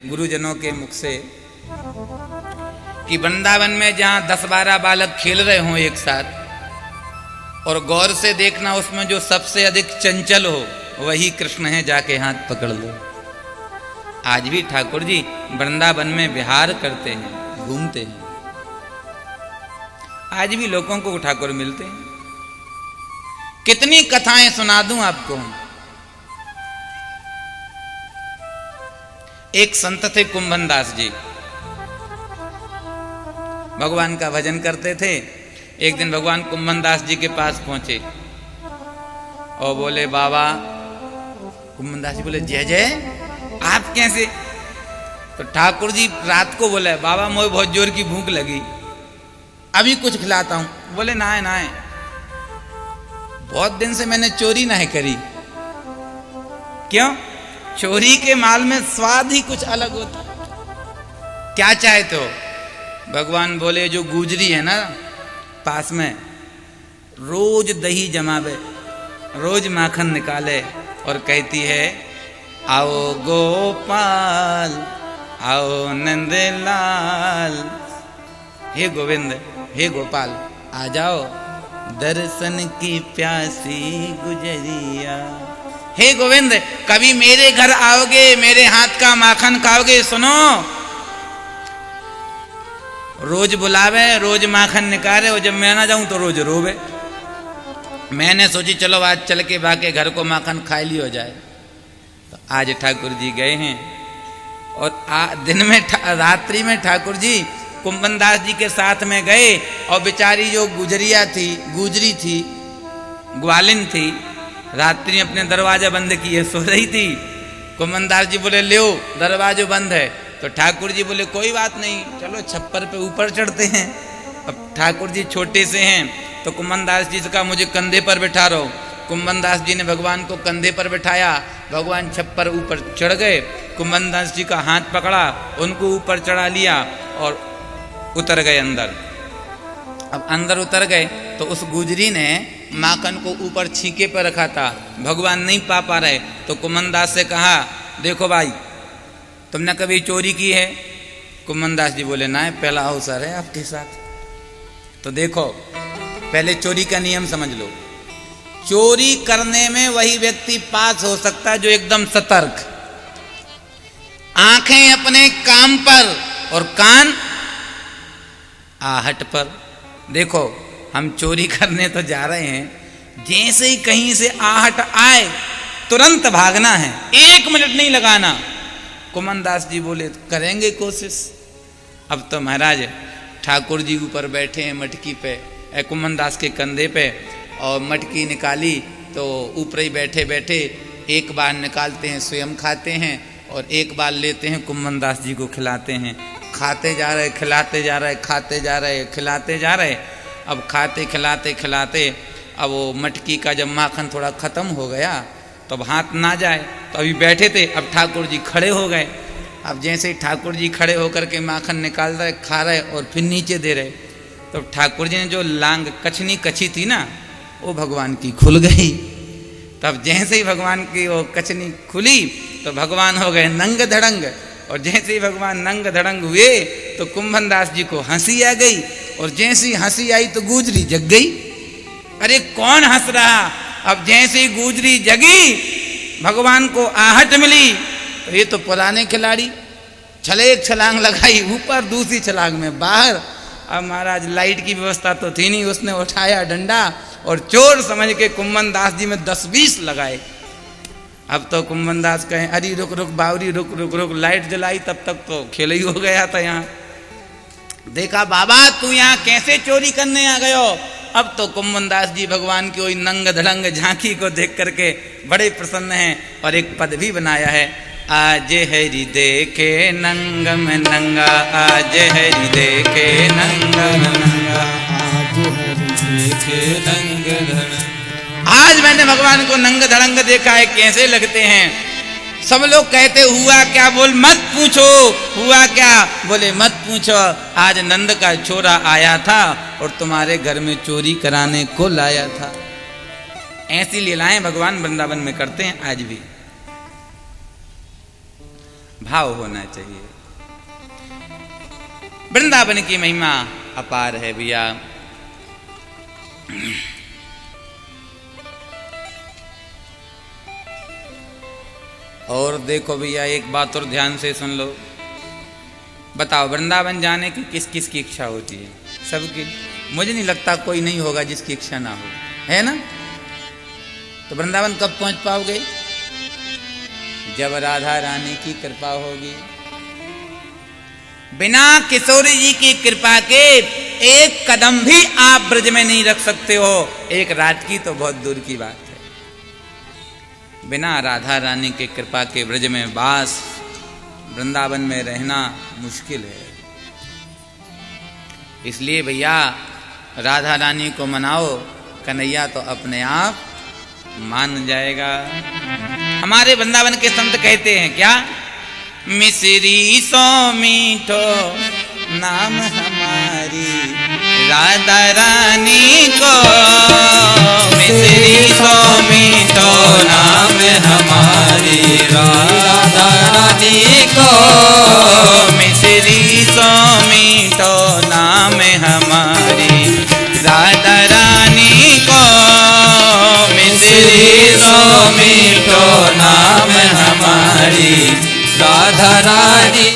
गुरुजनों के मुख से कि वृंदावन में जहां 10-12 बालक खेल रहे हों एक साथ और गौर से देखना उसमें जो सबसे अधिक चंचल हो वही कृष्ण है, जाके हाथ पकड़ लो। आज भी ठाकुर जी वृंदावन में विहार करते हैं, घूमते हैं। आज भी लोगों को ठाकुर मिलते हैं। कितनी कथाएं सुना दूं आपको। एक संत थे कुंभन दास जी, भगवान का भजन करते थे। एक दिन भगवान कुंभन दास जी के पास पहुंचे और बोले, बाबा। कुंभन दास जी बोले, जय जय, आप कैसे? तो ठाकुर जी रात को बोले, बाबा मुझे बहुत जोर की भूख लगी, अभी कुछ खिलाता हूं। बोले, ना है ना है, बहुत दिन से मैंने चोरी ना करी। क्यों? चोरी के माल में स्वाद ही कुछ अलग होता। क्या चाहते हो? भगवान बोले, जो गुजरी है ना पास में, रोज दही जमावे, रोज माखन निकाले और कहती है, आओ गोपाल, आओ नंदलाल, हे गोविंद, हे गोपाल, आ जाओ दर्शन की प्यासी गुजरिया। हे गोविंद, कभी मेरे घर आओगे, मेरे हाथ का माखन खाओगे? सुनो, रोज बुलावे, रोज माखन निकाले, और जब मैं ना जाऊं तो रोज रोवे। मैंने सोची चलो आज चल के बाके घर को माखन खा लियो जाए। तो आज ठाकुर जी गए हैं और दिन में रात्रि में ठाकुर जी कुंभन दास जी के साथ में गए और बेचारी जो गुजरी थी, ग्वालिन थी, रात्रि में अपने दरवाजा बंद किए सो रही थी। कुंभन दास जी बोले, लो दरवाजा बंद है। तो ठाकुर जी बोले, कोई बात नहीं, चलो छप्पर पे ऊपर चढ़ते हैं। अब ठाकुर जी छोटे से हैं तो कुंभन दास जी से कहा, मुझे कंधे पर बिठा रहो। कुंभन दास जी ने भगवान को कंधे पर बिठाया। भगवान छप्पर ऊपर चढ़ गए। कुंभन दास जी का हाथ पकड़ा, उनको ऊपर चढ़ा लिया और उतर गए अंदर। अब अंदर उतर गए तो उस गुजरी ने माखन को ऊपर छीके पर रखा था, भगवान नहीं पा रहे। तो कुंभन दास से कहा, देखो भाई, तुमने कभी चोरी की है? कुंभन दास जी बोले, ना, पहला अवसर है आपके साथ। तो देखो, पहले चोरी का नियम समझ लो। चोरी करने में वही व्यक्ति पास हो सकता है जो एकदम सतर्क, आंखें अपने काम पर और कान आहट पर। देखो, हम चोरी करने तो जा रहे हैं, जैसे ही कहीं से आहट आए तुरंत भागना है, 1 मिनट नहीं लगाना। कुंभन दास जी बोले, करेंगे कोशिश। अब तो महाराज ठाकुर जी ऊपर बैठे हैं मटकी पे, कुंभन दास के कंधे पे, और मटकी निकाली तो ऊपर ही बैठे बैठे एक बार निकालते हैं, स्वयं खाते हैं, और एक बार लेते हैं कुंभन दास जी को खिलाते हैं। खाते जा रहे, खिलाते जा रहे, खाते जा रहे, खिलाते जा रहे। अब खाते खिलाते खिलाते अब वो मटकी का जब माखन थोड़ा ख़त्म हो गया तो अब हाथ ना जाए, तो अभी बैठे थे, अब ठाकुर जी खड़े हो गए। अब जैसे ही ठाकुर जी खड़े होकर के माखन निकाल रहे, खा रहे और फिर नीचे दे रहे, तो ठाकुर जी ने जो लांग कछनी कछी थी ना, वो भगवान की खुल गई। तब जैसे ही भगवान की वो कछनी खुली तो भगवान हो गए नंग धड़ंग, और जैसे ही भगवान नंग धड़ंग हुए तो कुंभन दास जी को हंसी आ गई, और जैसे ही हंसी आई तो गुजरी जग गई। अरे कौन हंस रहा? अब जैसे ही गुजरी जगी, भगवान को आहट मिली, तो ये तो पुराने खिलाड़ी, एक छलांग लगाई ऊपर, दूसरी छलांग में बाहर। अब महाराज लाइट की व्यवस्था तो थी नहीं, उसने उठाया डंडा और चोर समझ के कुंभन दास जी में 10-20 लगाए। अब तो कुंभन दास कहे, अरे रुक रुक बावरी, रुक रुक रुक, लाइट जलाई, तब तक तो खेल ही हो गया था यहाँ। देखा, बाबा तू यहाँ कैसे चोरी करने आ गयो? अब तो कुंभन दास जी भगवान की वही नंग धड़ंग झांकी को देख करके बड़े प्रसन्न हैं, और एक पद भी बनाया है, आज हरि देखे नंग में नंगा, आज हरि देखे नंग में नंगा, आज हरि देखे नंग धड़ंग। आज मैंने भगवान को नंग धड़ंग देखा है, कैसे लगते हैं। सब लोग कहते हुआ क्या? बोल मत पूछो हुआ क्या? बोले मत पूछो, आज नंद का छोरा आया था और तुम्हारे घर में चोरी कराने को लाया था। ऐसी लीलाएं भगवान वृंदावन में करते हैं आज भी। भाव होना चाहिए। वृंदावन की महिमा अपार है भैया। और देखो भैया, एक बात और ध्यान से सुन लो। बताओ, वृंदावन जाने की किस किस की इच्छा होती है? सबकी। मुझे नहीं लगता कोई नहीं होगा जिसकी इच्छा ना हो, है ना? तो वृंदावन कब पहुंच पाओगे? जब राधा रानी की कृपा होगी। बिना किशोरी जी की कृपा के एक कदम भी आप ब्रज में नहीं रख सकते हो। एक रात की तो बहुत दूर की बात है। बिना राधा रानी के कृपा के ब्रज में वास, वृंदावन में रहना मुश्किल है। इसलिए भैया, राधा रानी को मनाओ, कन्हैया तो अपने आप मान जाएगा। हमारे वृंदावन के संत कहते हैं क्या? मिश्री सो मीठो नाम हमारी राधा रानी को, मिश्री सो मीठो नाम हमारी राधा रानी को,